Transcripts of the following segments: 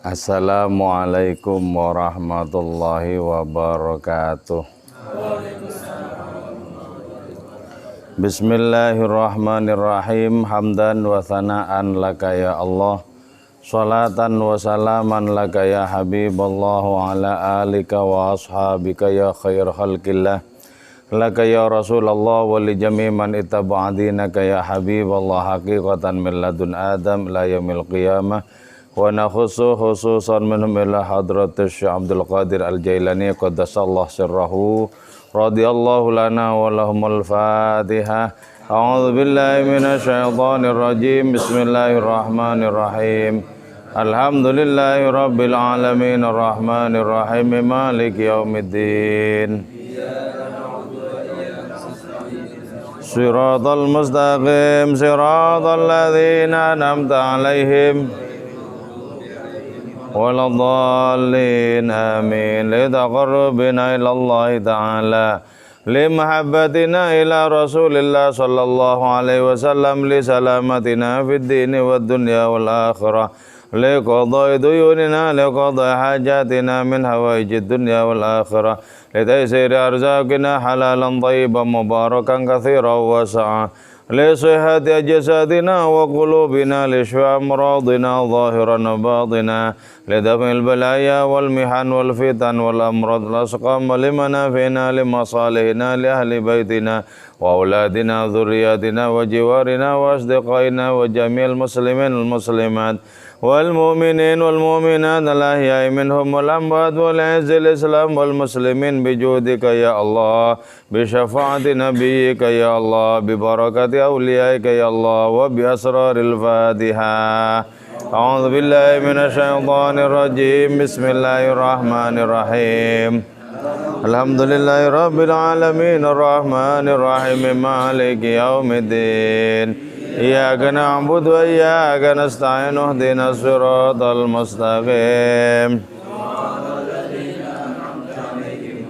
Assalamualaikum warahmatullahi wabarakatuh. Bismillahirrahmanirrahim. Hamdan wa thana'an laka ya Allah, salatan wa salaman laka ya Habiballah, wa ala alika wa ashabika ya khair khalqillah, laka ya Rasulullah, wa li jami' man ittaba'adinaka ya Habiballah, haqiqatan min ladun Adam la yaumil qiyamah. Wa nakhusu khususan minhum ila hadratus Syekh Abdul Qadir Al-Jailani qaddasallahu sirrahu radhiyallahu lana wa lahumul Fatihah. A'udzu billahi minasyaitonir rajim. Bismillahirrahmanirrahim. Alhamdulillahi rabbil alamin arrahmanir rahim maliki yaumiddin. Shiratal mustaqim shiratal ladzina an'amta 'alaihim waladhdallin amin. Litaqarrubina ilallahi ta'ala, limahabbatina ila rasulillah sallallahu alaihi wasallam, li salamatina fid dini wad dunya wal akhirah, li qadai duyunina, li qadai hajatina min hawaijid dunya wal akhirah, li taysiri arzaqina halalan thayyiban mubarakan katsiran wasa'a, li sihhati ajsadina wa qulubina, li shifaa amradina zahiran wa batina, li daf'il balaya wal mihan wal fitan wal amrad wal asqam, li manafina li masalihina li ahli baitina wa auladina dzurriyyatina wa jiwarina wa asdiqaina wa jami'il muslimin wal muslimat wal mu'minin wal mu'minat al-ahya'i minhum wal amwat wal izzil islam wal muslimin bi judika ya Allah, bi syafaati nabiyyika ya Allah, bi barakati awliyaika ya Allah, wa bi asraril Fatihah. A'udzu billahi minasyaitonir rajim. Bismillahirrahmanirrahim. Alhamdulillahi rabbil alamin arrahmanir rahim maliki yaumiddin. Iyyaka na'budu wa iyyaka nasta'in ihdinas siratal mustaqim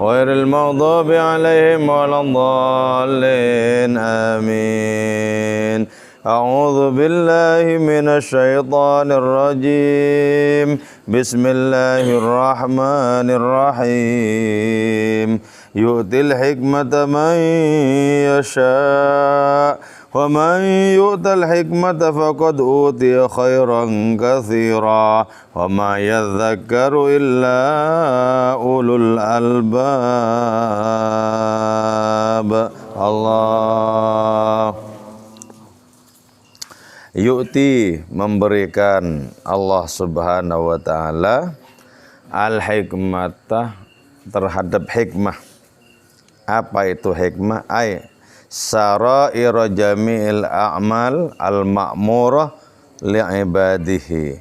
ghairil maghdubi 'alaihim waladdallin amin. A'udzu billahi minasy syaithanir rajim. Bismillahirrahmanirrahim. Yu'til hikmata man yasha' wa man yu'tal hikmata faqad utiya khairan katsira wa ma yadhakkaru illa ulul albab. Allah. Yu'ti, memberikan Allah subhanahu wa ta'ala al-hikmata, terhadap hikmah. Apa itu hikmah? Saraira jami'il a'mal al-ma'murah li'ibadihi,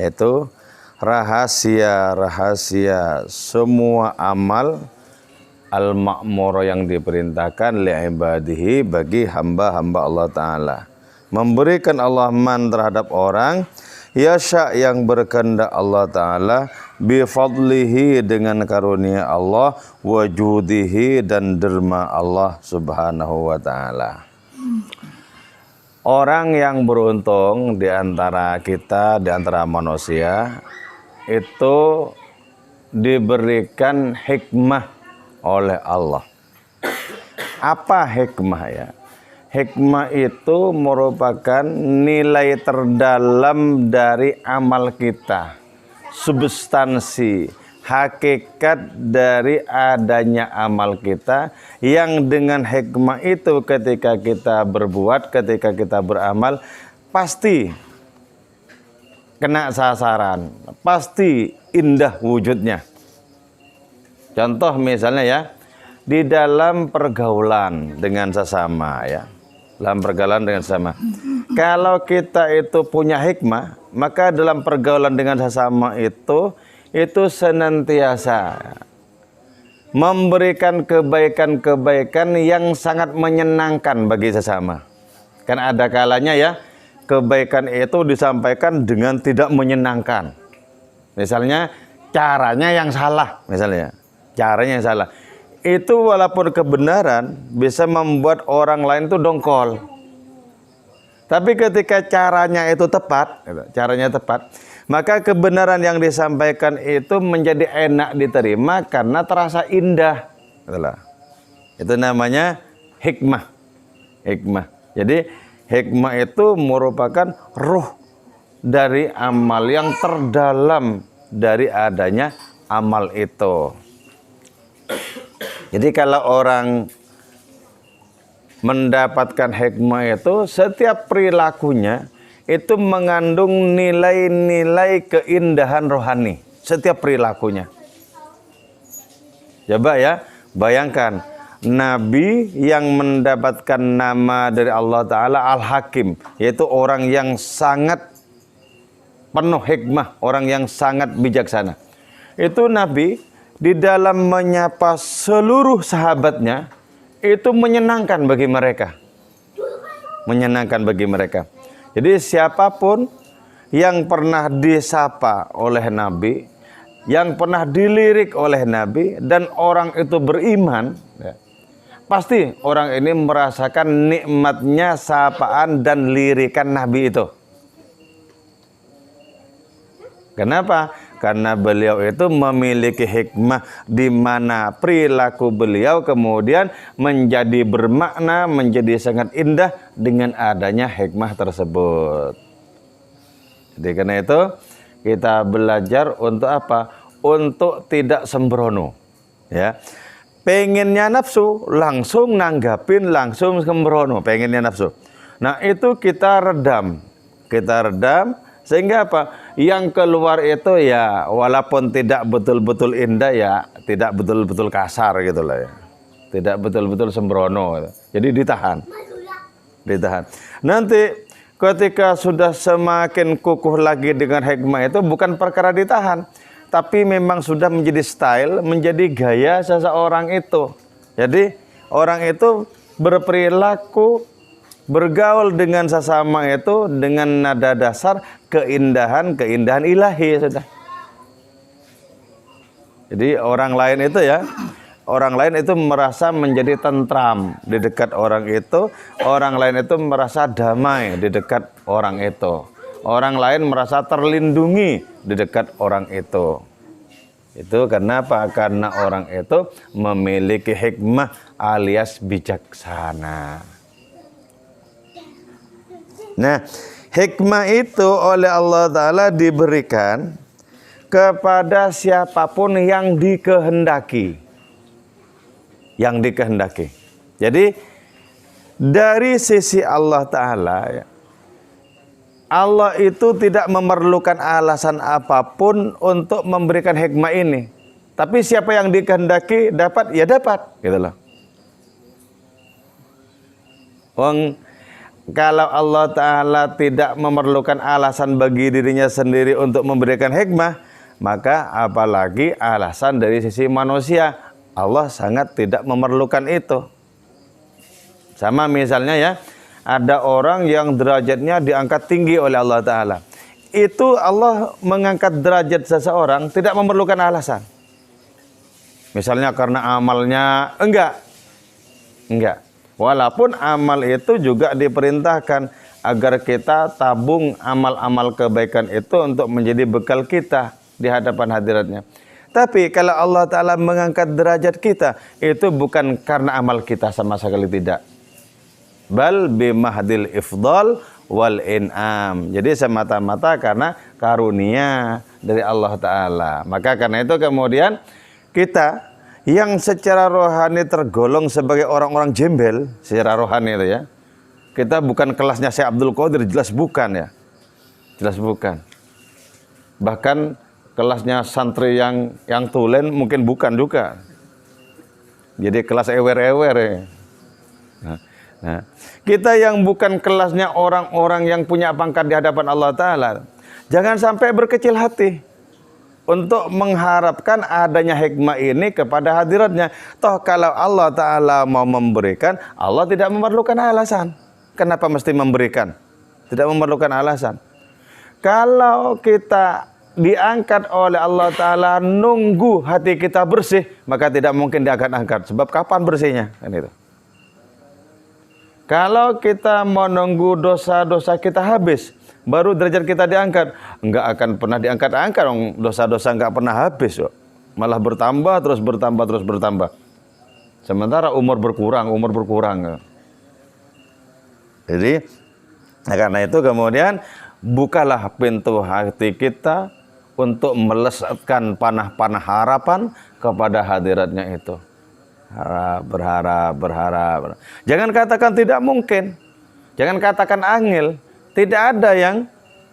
yaitu rahasia-rahasia semua amal al-ma'murah yang diperintahkan li'ibadihi, bagi hamba-hamba Allah Ta'ala. Memberikan Allah man terhadap orang yasha, yang berkehendak Allah Ta'ala, bifadlihi, dengan karunia Allah, wajudihi, dan derma Allah subhanahu wa ta'ala. Orang yang beruntung di antara kita, di antara manusia, itu diberikan hikmah oleh Allah. Apa hikmah ya? Hikmah itu merupakan nilai terdalam dari amal kita, substansi, hakikat dari adanya amal kita, yang dengan hikmah itu ketika kita berbuat, ketika kita beramal, pasti kena sasaran, pasti indah wujudnya. Contoh misalnya ya, di dalam pergaulan dengan sesama ya, dalam pergaulan dengan sesama. Kalau kita itu punya hikmah, maka dalam pergaulan dengan sesama itu senantiasa memberikan kebaikan-kebaikan yang sangat menyenangkan bagi sesama. Kan ada kalanya ya, kebaikan itu disampaikan dengan tidak menyenangkan. Misalnya caranya yang salah, misalnya caranya yang salah. Itu walaupun kebenaran bisa membuat orang lain itu dongkol. Tapi ketika caranya itu tepat, Maka kebenaran yang disampaikan itu menjadi enak diterima karena terasa indah. Itu namanya hikmah. Hikmah. Jadi hikmah itu merupakan ruh dari amal yang terdalam dari adanya amal itu. Jadi kalau orang mendapatkan hikmah itu, setiap perilakunya itu mengandung nilai-nilai keindahan rohani. Setiap perilakunya. Coba ya, bayangkan. Nabi yang mendapatkan nama dari Allah Ta'ala Al-Hakim. Yaitu orang yang sangat penuh hikmah. Orang yang sangat bijaksana. Itu Nabi di dalam menyapa seluruh sahabatnya. Itu menyenangkan bagi mereka. Menyenangkan bagi mereka. Jadi siapapun yang pernah disapa oleh Nabi, yang pernah dilirik oleh Nabi, dan orang itu beriman, ya, pasti orang ini merasakan nikmatnya sapaan dan lirikan Nabi itu. Kenapa? Karena beliau itu memiliki hikmah di mana perilaku beliau kemudian menjadi bermakna, menjadi sangat indah dengan adanya hikmah tersebut. Jadi karena itu kita belajar untuk apa? Untuk tidak sembrono. Ya. Pengennya nafsu, langsung nanggapin, langsung sembrono. Pengennya nafsu. Nah itu kita redam. Kita redam. Sehingga apa? Yang keluar itu ya walaupun tidak betul-betul indah ya tidak betul-betul kasar gitu lah ya. Tidak betul-betul sembrono. Jadi ditahan. Ditahan. Nanti ketika sudah semakin kukuh lagi dengan hikmah itu bukan perkara ditahan. Tapi memang sudah menjadi style, menjadi gaya seseorang itu. Jadi orang itu berperilaku, bergaul dengan sesama itu dengan nada dasar keindahan ilahi sudah. Jadi orang lain itu ya, orang lain itu merasa menjadi tentram di dekat orang itu, orang lain itu merasa damai di dekat orang itu, orang lain merasa terlindungi di dekat orang itu. Itu karena apa? Karena orang itu memiliki hikmah alias bijaksana. Nah, hikmah itu oleh Allah Ta'ala diberikan kepada siapapun yang dikehendaki. Yang dikehendaki. Jadi, dari sisi Allah Ta'ala, Allah itu tidak memerlukan alasan apapun untuk memberikan hikmah ini. Tapi siapa yang dikehendaki dapat, ya dapat. Gitu loh. Kalau Allah Ta'ala tidak memerlukan alasan bagi dirinya sendiri untuk memberikan hikmah, maka apalagi alasan dari sisi manusia. Allah sangat tidak memerlukan itu. Sama misalnya ya, ada orang yang derajatnya diangkat tinggi oleh Allah Ta'ala. Itu Allah mengangkat derajat seseorang tidak memerlukan alasan. Misalnya karena amalnya, enggak. Walaupun amal itu juga diperintahkan agar kita tabung amal-amal kebaikan itu untuk menjadi bekal kita di hadapan hadiratnya. Tapi kalau Allah Ta'ala mengangkat derajat kita, itu bukan karena amal kita sama sekali tidak. Bal bimahdil ifdal wal in'am. Jadi semata-mata karena karunia dari Allah Ta'ala. Maka karena itu kemudian kita yang secara rohani tergolong sebagai orang-orang jembel, secara rohani itu ya. Kita bukan kelasnya Syekh Abdul Qadir, jelas bukan ya. Jelas bukan. Bahkan kelasnya santri yang tulen mungkin bukan juga. Jadi kelas ewer-ewer ya. Nah, kita yang bukan kelasnya orang-orang yang punya pangkat di hadapan Allah Ta'ala, jangan sampai berkecil hati untuk mengharapkan adanya hikmah ini kepada hadiratnya. Toh kalau Allah Ta'ala mau memberikan, Allah tidak memerlukan alasan. Kenapa mesti memberikan? Tidak memerlukan alasan. Kalau kita diangkat oleh Allah Ta'ala nunggu hati kita bersih, maka tidak mungkin diangkat-angkat. Sebab kapan bersihnya? Kan itu. Kalau kita menunggu dosa-dosa kita habis, baru derajat kita diangkat, enggak akan pernah diangkat-angkat. Dosa-dosa enggak pernah habis, kok. Malah bertambah terus bertambah. Sementara umur berkurang. Jadi, karena itu kemudian bukalah pintu hati kita untuk melesatkan panah-panah harapan kepada hadiratnya itu. Berharap. Jangan katakan tidak mungkin. Jangan katakan angel. Tidak ada yang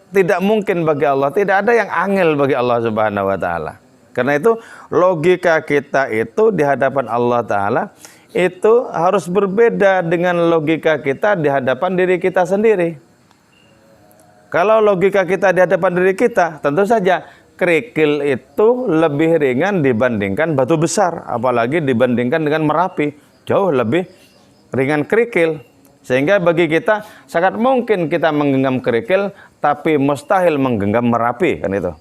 tidak mungkin bagi Allah. Tidak ada yang angel bagi Allah Subhanahu wa taala. Karena itu logika kita itu di hadapan Allah taala itu harus berbeda dengan logika kita di hadapan diri kita sendiri. Kalau logika kita di hadapan diri kita, tentu saja kerikil itu lebih ringan dibandingkan batu besar, apalagi dibandingkan dengan Merapi, jauh lebih ringan kerikil. Sehingga bagi kita sangat mungkin kita menggenggam kerikil, tapi mustahil menggenggam Merapi, kan itu.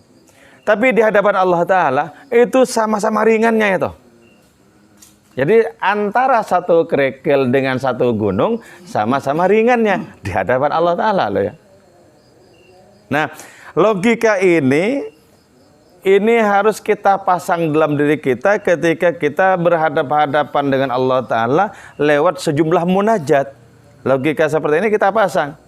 Tapi di hadapan Allah Ta'ala itu sama-sama ringannya itu. Jadi antara satu kerikil dengan satu gunung sama-sama ringannya di hadapan Allah Ta'ala loh ya. Nah, logika ini harus kita pasang dalam diri kita ketika kita berhadapan-hadapan dengan Allah Ta'ala lewat sejumlah munajat. Logika seperti ini kita pasang.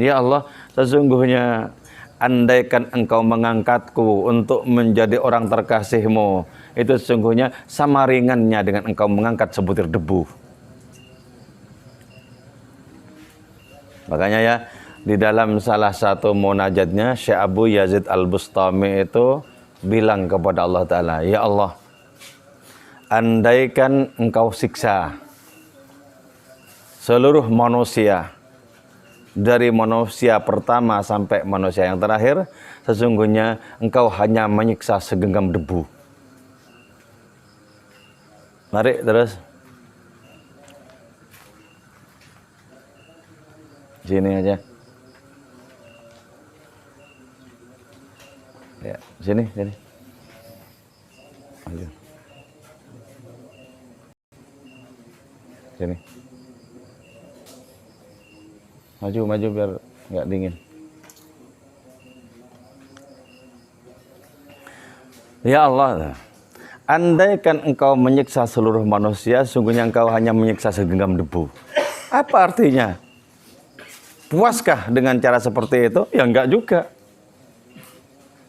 Ya Allah, sesungguhnya andaikan engkau mengangkatku untuk menjadi orang terkasihmu, itu sesungguhnya sama ringannya dengan engkau mengangkat sebutir debu. Makanya ya, di dalam salah satu munajatnya Syekh Abu Yazid Al-Bustami itu bilang kepada Allah Ta'ala, ya Allah, andaikan engkau siksa seluruh manusia, dari manusia pertama sampai manusia yang terakhir, sesungguhnya engkau hanya menyiksa segenggam debu. Mari terus. Sini aja. Ya, sini. Maju. Sini. Maju biar nggak dingin. Ya Allah, andaikan engkau menyiksa seluruh manusia, sungguhnya engkau hanya menyiksa segenggam debu. Apa artinya? Puaskah dengan cara seperti itu? Ya enggak juga.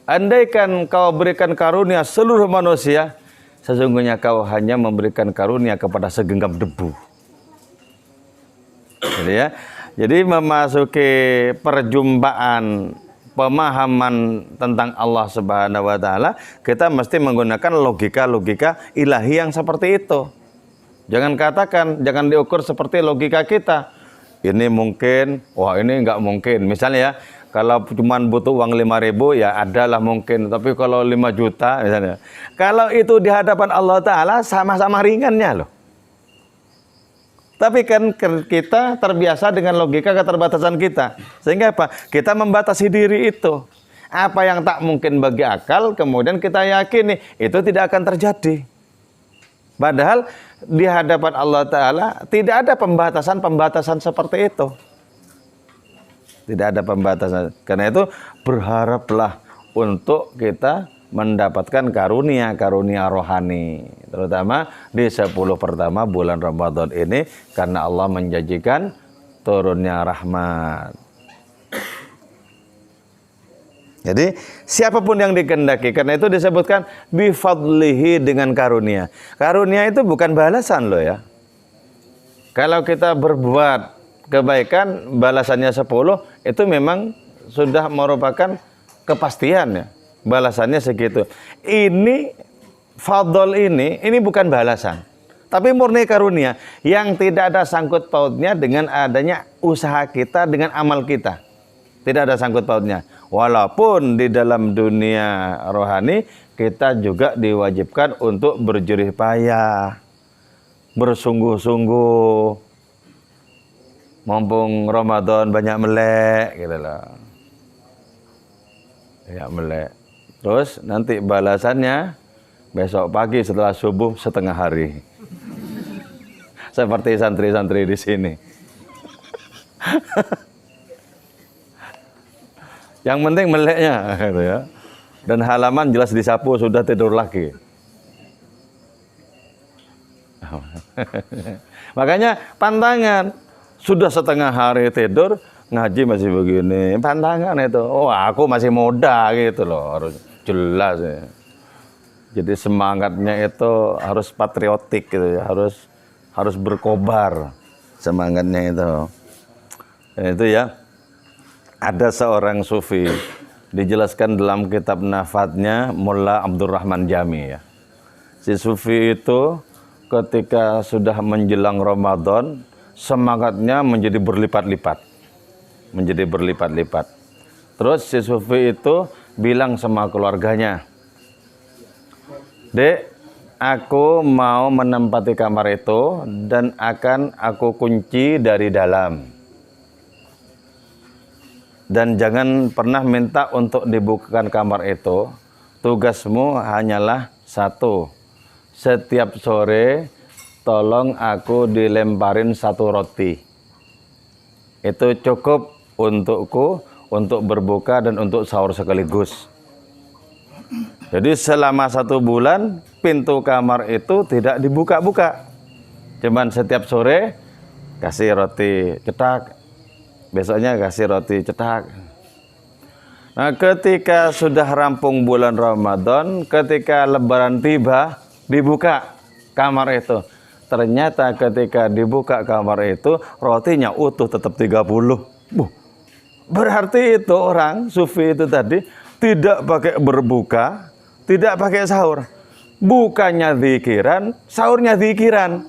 Andaikan kau berikan karunia seluruh manusia, sesungguhnya kau hanya memberikan karunia kepada segenggam debu. Jadi ya, jadi memasuki perjumpaan pemahaman tentang Allah Subhanahu wa taala, kita mesti menggunakan logika-logika ilahi yang seperti itu. Jangan diukur seperti logika kita. Ini mungkin, wah ini enggak mungkin. Misalnya ya, kalau cuma butuh uang 5.000 ya adalah mungkin, tapi kalau 5 juta misalnya. Kalau itu di hadapan Allah Ta'ala sama-sama ringannya loh. Tapi kan kita terbiasa dengan logika keterbatasan kita. Sehingga apa? Kita membatasi diri itu. Apa yang tak mungkin bagi akal, kemudian kita yakini itu tidak akan terjadi. Padahal di hadapan Allah Ta'ala tidak ada pembatasan seperti itu. Tidak ada pembatasan. Karena itu berharaplah untuk kita mendapatkan karunia-karunia rohani, terutama di 10 pertama bulan Ramadan ini, karena Allah menjanjikan turunnya rahmat. Jadi siapapun yang dikehendaki, karena itu disebutkan bifadlihi, dengan karunia. Karunia itu bukan balasan loh ya. Kalau kita berbuat kebaikan balasannya 10, itu memang sudah merupakan kepastian ya. Balasannya segitu. Ini fadl ini bukan balasan, tapi murni karunia yang tidak ada sangkut pautnya dengan adanya usaha kita, dengan amal kita. Tidak ada sangkut pautnya. Walaupun di dalam dunia rohani kita juga diwajibkan untuk berjerih payah, bersungguh-sungguh. Mumpung Ramadan banyak melek gitu loh. Ya melek. Terus nanti balasannya besok pagi setelah subuh setengah hari. Seperti santri-santri di sini. Yang penting meleknya gitu ya. Dan halaman jelas disapu, sudah tidur lagi. Makanya pantangan, sudah setengah hari tidur, ngaji masih begini. Pantangan itu. Oh, aku masih muda gitu loh, harus jelas ya. Jadi semangatnya itu harus patriotik gitu ya, harus berkobar semangatnya itu. Itu ya. Ada seorang sufi, dijelaskan dalam kitab Nafatnya Mullah Abdurrahman Jami ya. Si sufi itu ketika sudah menjelang Ramadan, semangatnya menjadi berlipat-lipat. Menjadi berlipat-lipat. Terus si sufi itu bilang sama keluarganya, "Dek, aku mau menempati kamar itu dan akan aku kunci dari dalam. Dan jangan pernah minta untuk dibukakan kamar itu. Tugasmu hanyalah satu. Setiap sore tolong aku dilemparin satu roti. Itu cukup untukku, untuk berbuka dan untuk sahur sekaligus." Jadi selama 1 bulan pintu kamar itu tidak dibuka-buka. Cuman setiap sore kasih roti cetak, besoknya kasih roti cetak. Nah, ketika sudah rampung bulan Ramadan, ketika lebaran tiba, dibuka kamar itu. Ternyata ketika dibuka kamar itu, rotinya utuh tetap 30. Berarti itu orang sufi itu tadi tidak pakai berbuka, tidak pakai sahur. Bukannya zikiran, sahurnya zikiran.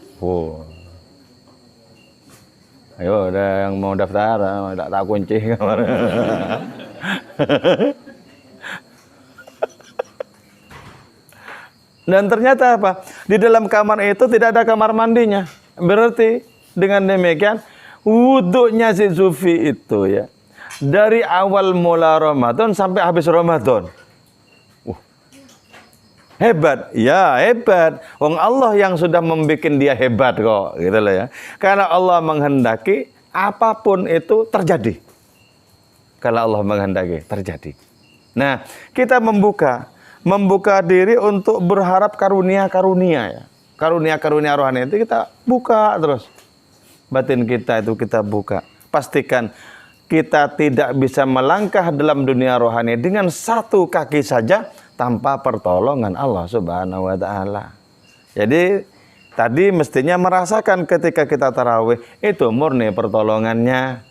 Ayo, ada yang mau daftar, tak kunci kamar. Dan ternyata apa? Di dalam kamar itu tidak ada kamar mandinya. Berarti dengan demikian wudhunya si sufi itu ya, dari awal mula Ramadan sampai habis Ramadan. Hebat, ya hebat. Wong Allah yang sudah membuat dia hebat kok, gitu loh ya. Karena Allah menghendaki apapun itu terjadi. Kalau Allah menghendaki terjadi. Nah, kita membuka diri untuk berharap karunia-karunia ya. Karunia-karunia rohani itu kita buka terus. Batin kita itu kita buka. Pastikan kita tidak bisa melangkah dalam dunia rohani dengan 1 kaki saja tanpa pertolongan Allah Subhanahu wa taala. Jadi tadi mestinya merasakan ketika kita tarawih itu murni pertolongannya.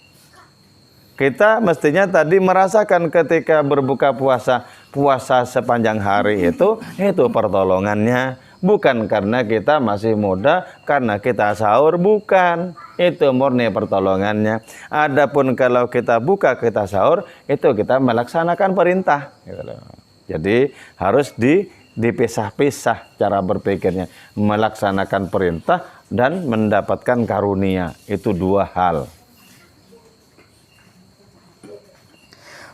Kita mestinya tadi merasakan ketika berbuka puasa sepanjang hari itu pertolongannya. Bukan karena kita masih muda, karena kita sahur, bukan. Itu murni pertolongannya. Adapun kalau kita buka, kita sahur, itu kita melaksanakan perintah. Jadi harus dipisah-pisah cara berpikirnya. Melaksanakan perintah dan mendapatkan karunia. Itu 2 hal.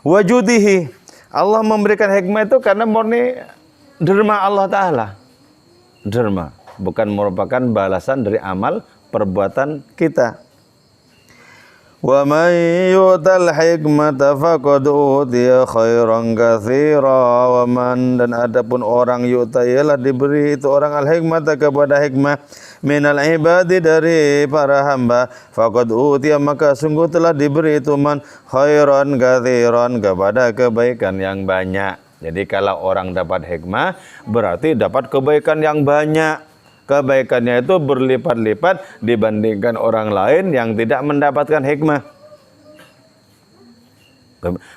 Wajudihi. Allah memberikan hikmah itu karena murni derma Allah Ta'ala. Derma. Bukan merupakan balasan dari amal perbuatan kita. Wa man yu'tal hikmata faqad utiya khairan katsira. Wa man, dan adapun orang yu'ta ialah diberi itu orang al-hikmata kepada hikmah minal ibadi dari para hamba, faqad utiya maka sungguh telah diberi itu man khairan katsiran kepada kebaikan yang banyak. Jadi kalau orang dapat hikmah berarti dapat kebaikan yang banyak. Kebaikannya itu berlipat-lipat dibandingkan orang lain yang tidak mendapatkan hikmah.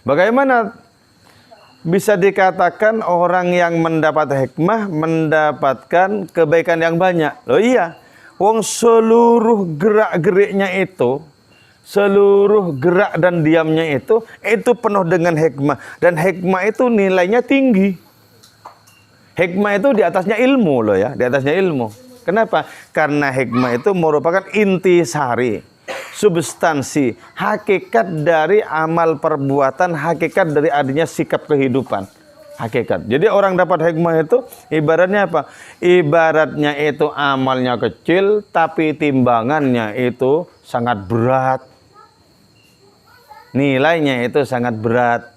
Bagaimana bisa dikatakan orang yang mendapat hikmah mendapatkan kebaikan yang banyak? Loh iya, wong seluruh gerak-geriknya itu, seluruh gerak dan diamnya itu penuh dengan hikmah. Dan hikmah itu nilainya tinggi. Hikmah itu di atasnya ilmu loh ya, di atasnya ilmu. Kenapa? Karena hikmah itu merupakan intisari, substansi, hakikat dari amal perbuatan, hakikat dari adanya sikap kehidupan. Hakikat. Jadi orang dapat hikmah itu ibaratnya apa? Ibaratnya itu amalnya kecil tapi timbangannya itu sangat berat. nilainya itu sangat berat.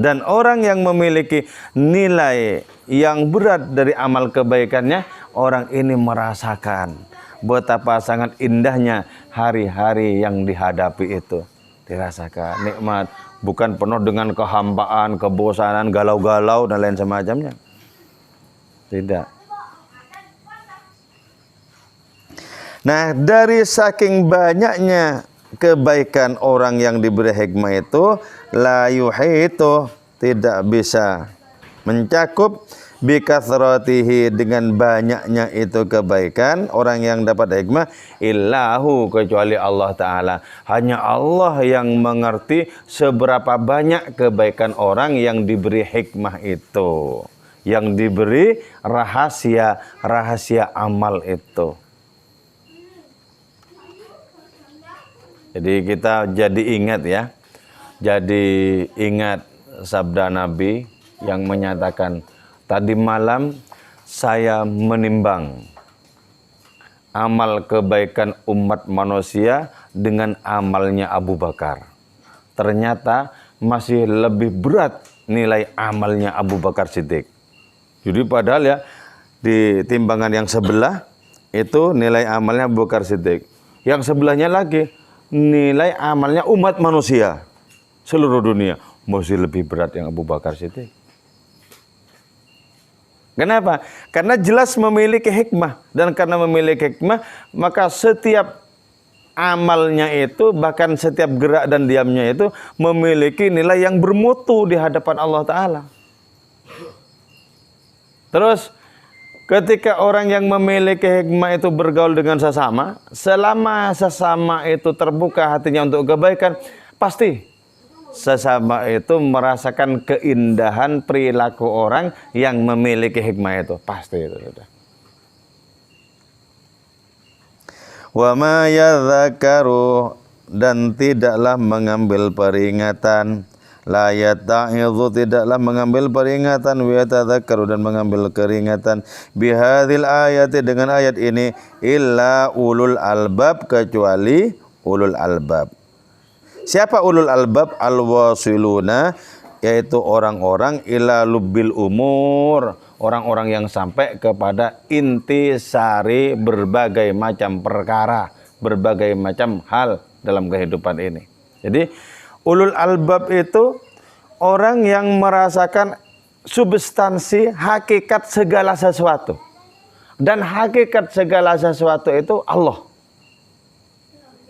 Dan orang yang memiliki nilai yang berat dari amal kebaikannya, orang ini merasakan betapa sangat indahnya hari-hari yang dihadapi itu. Dirasakan nikmat, bukan penuh dengan kehampaan, kebosanan, galau-galau dan lain semacamnya. Tidak. Nah, dari saking banyaknya kebaikan orang yang diberi hikmah itu, la yuhitu, tidak bisa mencakup bikathratihi, dengan banyaknya itu kebaikan orang yang dapat hikmah, illahu, kecuali Allah Ta'ala. Hanya Allah yang mengerti seberapa banyak kebaikan orang yang diberi hikmah itu, yang diberi rahasia amal itu. Jadi kita jadi ingat ya, jadi ingat sabda Nabi yang menyatakan, tadi malam saya menimbang amal kebaikan umat manusia dengan amalnya Abu Bakar. Ternyata masih lebih berat nilai amalnya Abu Bakar Siddiq. Jadi padahal ya, di timbangan yang sebelah itu nilai amalnya Abu Bakar Siddiq. Yang sebelahnya lagi nilai amalnya umat manusia seluruh dunia, masih lebih berat yang Abu Bakar Siddiq. Kenapa? Karena jelas memiliki hikmah, dan karena memiliki hikmah maka setiap amalnya itu, bahkan setiap gerak dan diamnya itu memiliki nilai yang bermutu di hadapan Allah Ta'ala. Terus ketika orang yang memiliki hikmah itu bergaul dengan sesama, selama sesama itu terbuka hatinya untuk kebaikan, pasti sesama itu merasakan keindahan perilaku orang yang memiliki hikmah itu. Pasti itu sudah. Wa ma yadhakaru, dan tidaklah mengambil peringatan, la yata'idhu, tidaklah mengambil peringatan, wa yatadzakkaru, dan mengambil peringatan, bihadil ayati, dengan ayat ini, illa ulul albab, kecuali ulul albab. Siapa ulul albab? Al-wasiluna, yaitu orang-orang ila lubbil umur, orang-orang yang sampai kepada inti sari berbagai macam perkara, berbagai macam hal dalam kehidupan ini. Jadi ulul albab itu orang yang merasakan substansi hakikat segala sesuatu. Dan hakikat segala sesuatu itu Allah.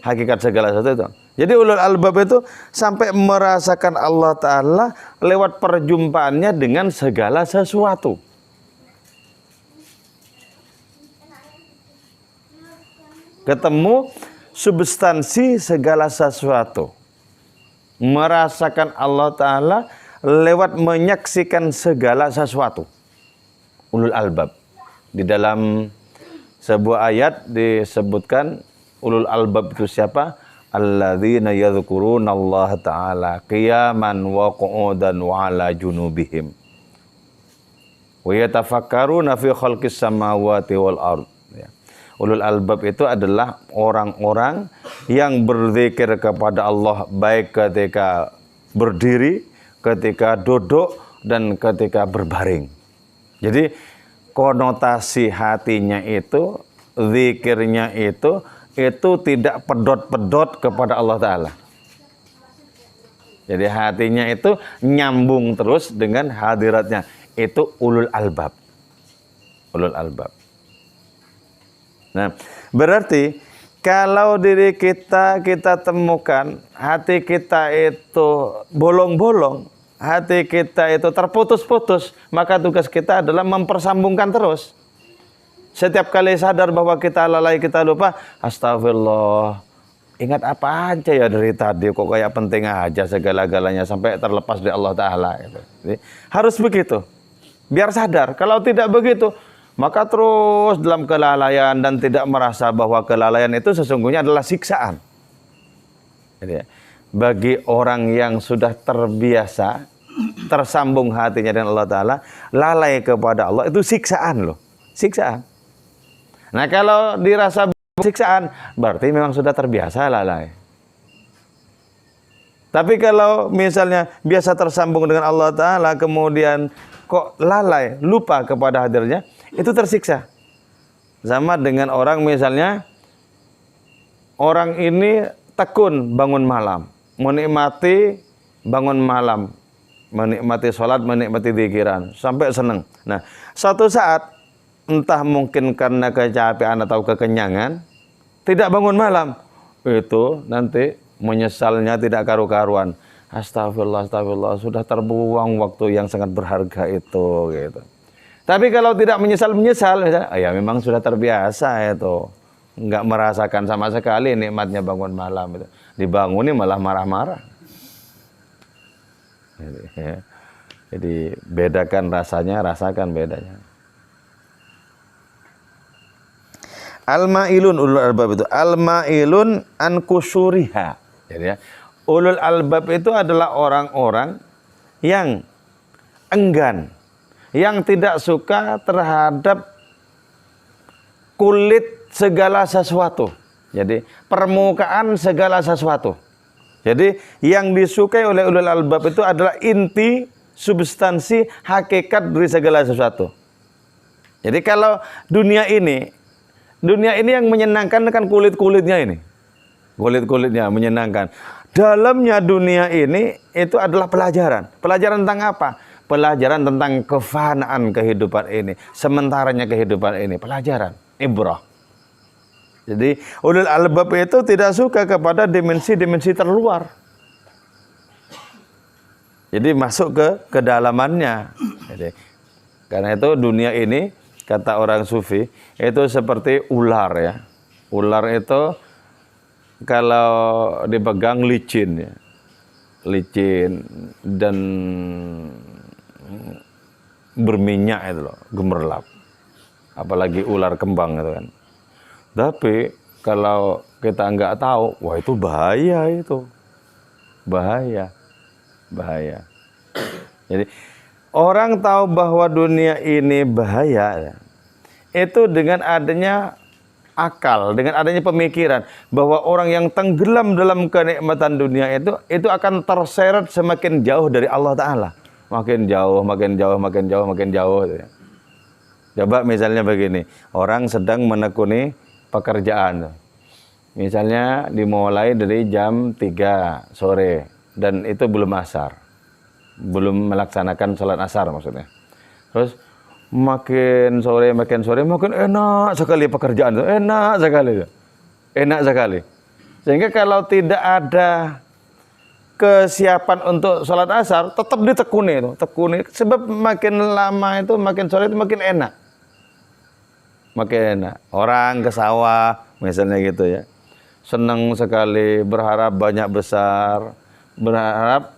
Hakikat segala sesuatu itu. Jadi ulul albab itu sampai merasakan Allah Ta'ala lewat perjumpaannya dengan segala sesuatu. Ketemu substansi segala sesuatu. Merasakan Allah Ta'ala lewat menyaksikan segala sesuatu. Ulul albab. Di dalam sebuah ayat disebutkan ulul albab itu siapa? Alladzina yadhkuruna Allah Ta'ala qiyaman wa qu'udan wa ala junubihim wa yatafakkaruna fi khalqis samawati wal ard. Ulul albab itu adalah orang-orang yang berzikir kepada Allah baik ketika berdiri, ketika duduk, dan ketika berbaring. Jadi konotasi hatinya itu, zikirnya itu tidak pedot-pedot kepada Allah Ta'ala. Jadi hatinya itu nyambung terus dengan hadiratnya. Itu ulul albab. Ulul albab. Nah, berarti kalau diri kita temukan hati kita itu bolong-bolong, hati kita itu terputus-putus, maka tugas kita adalah mempersambungkan terus. Setiap kali sadar bahwa kita lalai, kita lupa, astagfirullah, ingat apa aja ya dari tadi, kok kayak penting aja segala-galanya sampai terlepas dari Allah Ta'ala. Jadi, harus begitu, biar sadar. Kalau tidak begitu, maka terus dalam kelalaian dan tidak merasa bahwa kelalaian itu sesungguhnya adalah siksaan. Jadi, bagi orang yang sudah terbiasa, tersambung hatinya dengan Allah Ta'ala, lalai kepada Allah itu siksaan loh, siksaan. Nah kalau dirasa siksaan, berarti memang sudah terbiasa lalai. Tapi kalau misalnya biasa tersambung dengan Allah Ta'ala, kemudian kok lalai, lupa kepada hadirnya, itu tersiksa. Sama dengan orang misalnya, orang ini tekun bangun malam, menikmati bangun malam, menikmati sholat, menikmati zikiran, sampai senang. Nah, suatu saat, entah mungkin karena kecapean atau kekenyangan, tidak bangun malam, itu nanti menyesalnya tidak karu-karuan. Astagfirullah, astagfirullah, sudah terbuang waktu yang sangat berharga itu, gitu. Tapi kalau tidak menyesal, misalnya, ya memang sudah terbiasa itu, nggak merasakan sama sekali nikmatnya bangun malam itu. Dibangunin malah marah-marah. Jadi bedakan rasanya, rasakan bedanya. Al-ma'ilun ulul albab itu al-ma'ilun an kusuriha. Jadi ya, ulul albab itu adalah orang-orang yang enggan, yang tidak suka terhadap kulit segala sesuatu. Jadi permukaan segala sesuatu. Jadi yang disukai oleh ulul albab itu adalah inti, substansi, hakikat dari segala sesuatu. Jadi kalau dunia ini yang menyenangkan kan kulit-kulitnya ini. Kulit-kulitnya menyenangkan. Dalamnya dunia ini itu adalah pelajaran. Pelajaran tentang apa? Pelajaran tentang kefanaan kehidupan ini. Sementaranya kehidupan ini. Pelajaran. Ibrah. Jadi ulul albab itu tidak suka kepada dimensi-dimensi terluar. Jadi masuk ke kedalamannya. Jadi, karena itu dunia ini, kata orang sufi, itu seperti ular ya. Ular itu kalau dipegang licin ya. Licin dan berminyak itu loh, gemerlap. Apalagi ular kembang itu kan. Tapi kalau kita nggak tahu, wah itu bahaya itu. Bahaya. Bahaya. Jadi orang tahu bahwa dunia ini bahaya, itu dengan adanya akal, dengan adanya pemikiran bahwa orang yang tenggelam dalam kenikmatan dunia itu akan terseret semakin jauh dari Allah Ta'ala. Makin jauh, makin jauh, makin jauh, makin jauh. Coba misalnya begini, orang sedang menekuni pekerjaan. Misalnya dimulai dari jam 3 sore dan itu belum asar. Belum melaksanakan sholat asar maksudnya. Terus makin sore makin enak sekali pekerjaan itu, enak sekali. Sehingga kalau tidak ada kesiapan untuk sholat asar, tetap ditekuni itu, tekuni. Sebab makin lama itu, makin sore itu makin enak. Makin enak. Orang ke sawah misalnya gitu ya, senang sekali, berharap banyak besar, berharap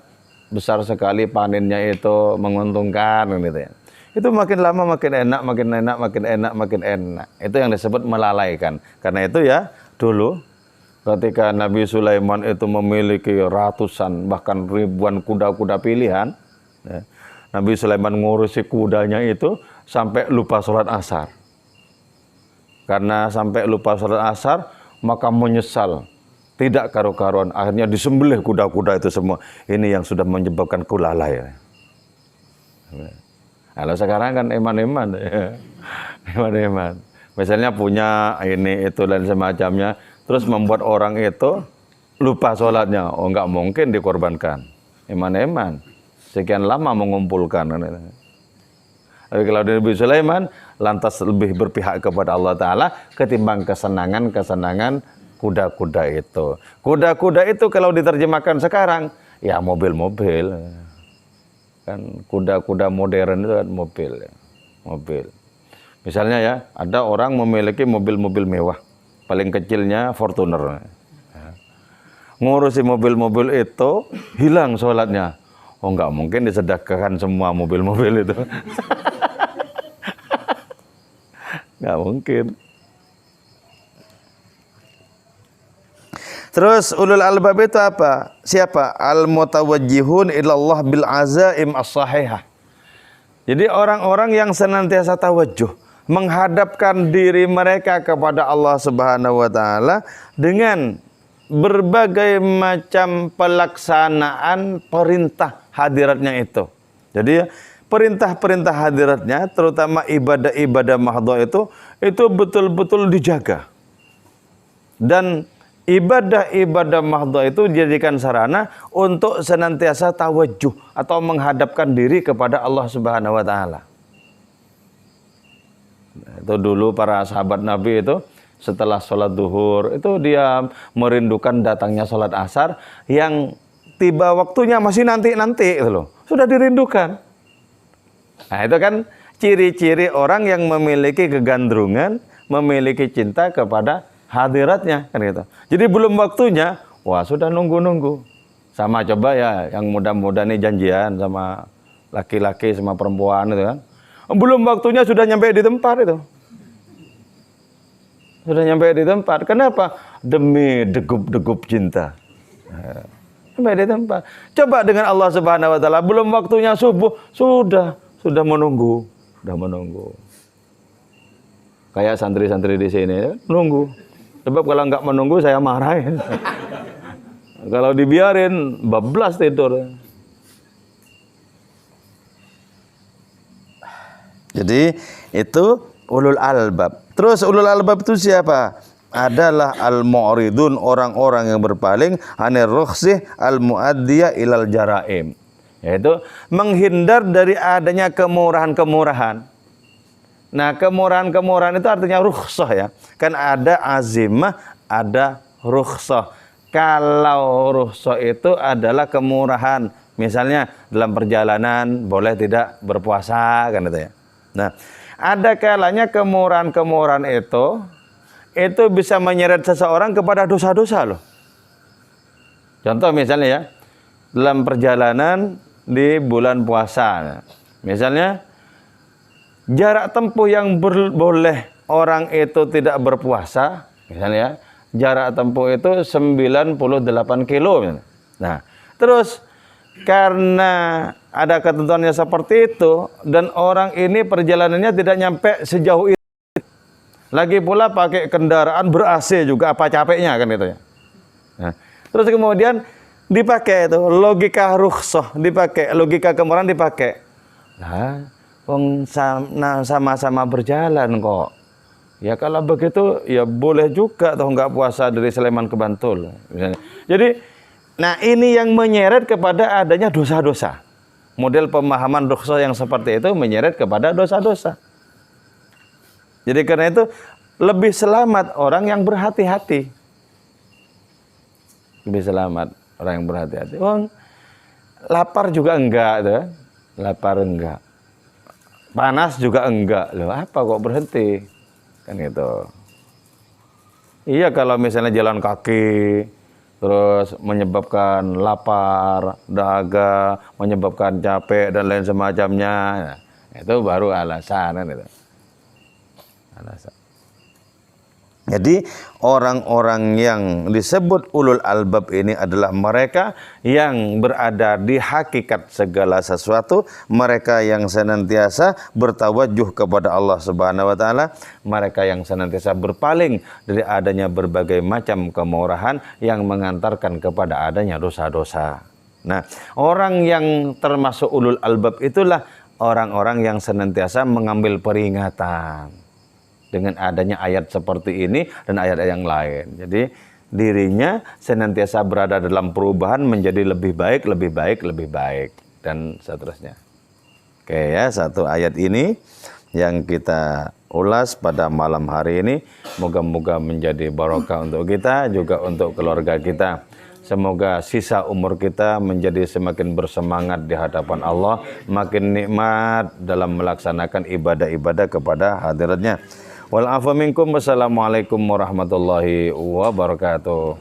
besar sekali panennya itu menguntungkan gitu ya. Itu makin lama makin enak, makin enak, makin enak, makin enak. Itu yang disebut melalaikan. Karena itu ya dulu ketika Nabi Sulaiman itu memiliki ratusan bahkan ribuan kuda-kuda pilihan, ya, Nabi Sulaiman ngurusi kudanya itu sampai lupa sholat asar. Karena sampai lupa sholat asar, maka menyesal. Tidak karu-karuan. Akhirnya disembelih kuda-kuda itu semua. Ini yang sudah menyebabkan kulalai. Kalau sekarang kan eman-eman. Eman-eman. Misalnya punya ini, itu, dan semacamnya. Terus membuat orang itu lupa sholatnya. Oh, enggak mungkin dikorbankan. Eman-eman. Sekian lama mengumpulkan. Tapi kalau Nabi Sulaiman lantas lebih berpihak kepada Allah Ta'ala ketimbang kesenangan-kesenangan kuda-kuda itu. Kuda-kuda itu kalau diterjemahkan sekarang, ya mobil-mobil. Kan kuda-kuda modern itu kan mobil. Mobil. Misalnya ya, ada orang memiliki mobil-mobil mewah. Paling kecilnya Fortuner. Ngurusi mobil-mobil itu, hilang sholatnya. Oh, enggak mungkin disedekahkan semua mobil-mobil itu. Enggak mungkin. Terus ulul albab itu apa? Siapa? Al-mutawajjihun ilallah bil azaim as-sahihah. Jadi orang-orang yang senantiasa tawajjuh, menghadapkan diri mereka kepada Allah Subhanahu wa taala dengan berbagai macam pelaksanaan perintah hadiratnya itu. Jadi perintah-perintah hadiratnya, terutama ibadah-ibadah mahdhah itu betul-betul dijaga. Dan ibadah-ibadah mahdhah itu dijadikan sarana untuk senantiasa tawajuh atau menghadapkan diri kepada Allah Subhanahu wa taala. Itu dulu para sahabat Nabi itu setelah sholat duhur itu dia merindukan datangnya sholat asar yang tiba waktunya masih nanti-nanti itu loh. Sudah dirindukan. Nah, itu kan ciri-ciri orang yang memiliki kegandrungan, memiliki cinta kepada hadiratnya kan gitu. Jadi belum waktunya, wah sudah nunggu-nunggu. Sama coba ya yang muda-muda nih janjian sama laki-laki sama perempuan itu kan. Belum waktunya sudah nyampe di tempat itu. Sudah nyampe di tempat. Kenapa? Demi degup-degup cinta. Sampai di tempat. Coba dengan Allah Subhanahu wa taala, belum waktunya subuh, sudah menunggu, Kayak santri-santri di sini nunggu. Sebab kalau nggak menunggu saya marahin. Kalau dibiarin bablas tidur. Jadi itu ulul albab. Terus ulul albab itu siapa? Adalah al-mu'ridun, orang-orang yang berpaling anir rukhsih al-mu'addiyah ilal jaraim. Yaitu menghindar dari adanya kemurahan-kemurahan. Nah, kemurahan-kemurahan itu artinya rukhsah ya. Kan ada azimah, ada rukhsah. Kalau rukhsah itu adalah kemurahan. Misalnya dalam perjalanan boleh tidak berpuasa kan itu ya. Nah, ada kalanya kemurahan-kemurahan itu bisa menyeret seseorang kepada dosa-dosa loh. Contoh misalnya ya, dalam perjalanan di bulan puasa. Misalnya jarak tempuh yang boleh orang itu tidak berpuasa, misalnya ya, jarak tempuh itu 98 kilo. Nah, terus karena ada ketentuannya seperti itu dan orang ini perjalanannya tidak nyampe sejauh itu. Lagi pula pakai kendaraan ber-AC juga, apa capeknya kan itu ya. Nah, terus kemudian dipakai itu logika rukhsah, dipakai logika kemurahan dipakai. Nah, sama-sama berjalan kok. Ya kalau begitu ya boleh juga toh nggak puasa dari Sleman ke Bantul misalnya. Jadi nah ini yang menyeret kepada adanya dosa-dosa. Model pemahaman rukhsah yang seperti itu menyeret kepada dosa-dosa. Jadi karena itu lebih selamat orang yang berhati-hati. Lebih selamat orang yang berhati-hati. Lapar juga enggak tuh. Lapar enggak. Panas juga enggak. Loh, apa kok berhenti? Kan gitu. Iya kalau misalnya jalan kaki terus menyebabkan lapar, dahaga, menyebabkan capek dan lain semacamnya. Nah, itu baru alasan kan itu. Alasan. Jadi orang-orang yang disebut ulul albab ini adalah mereka yang berada di hakikat segala sesuatu, mereka yang senantiasa bertawajuh kepada Allah Subhanahu wa taala, mereka yang senantiasa berpaling dari adanya berbagai macam kemurahan yang mengantarkan kepada adanya dosa-dosa. Nah, orang yang termasuk ulul albab itulah orang-orang yang senantiasa mengambil peringatan dengan adanya ayat seperti ini dan ayat yang lain. Jadi dirinya senantiasa berada dalam perubahan menjadi lebih baik, lebih baik, lebih baik dan seterusnya. Oke ya, satu ayat ini yang kita ulas pada malam hari ini. Moga-moga menjadi barokah untuk kita, juga untuk keluarga kita. Semoga sisa umur kita menjadi semakin bersemangat di hadapan Allah, makin nikmat dalam melaksanakan ibadah-ibadah kepada hadiratnya. Wal afu minkum. Wassalamualaikum warahmatullahi wabarakatuh.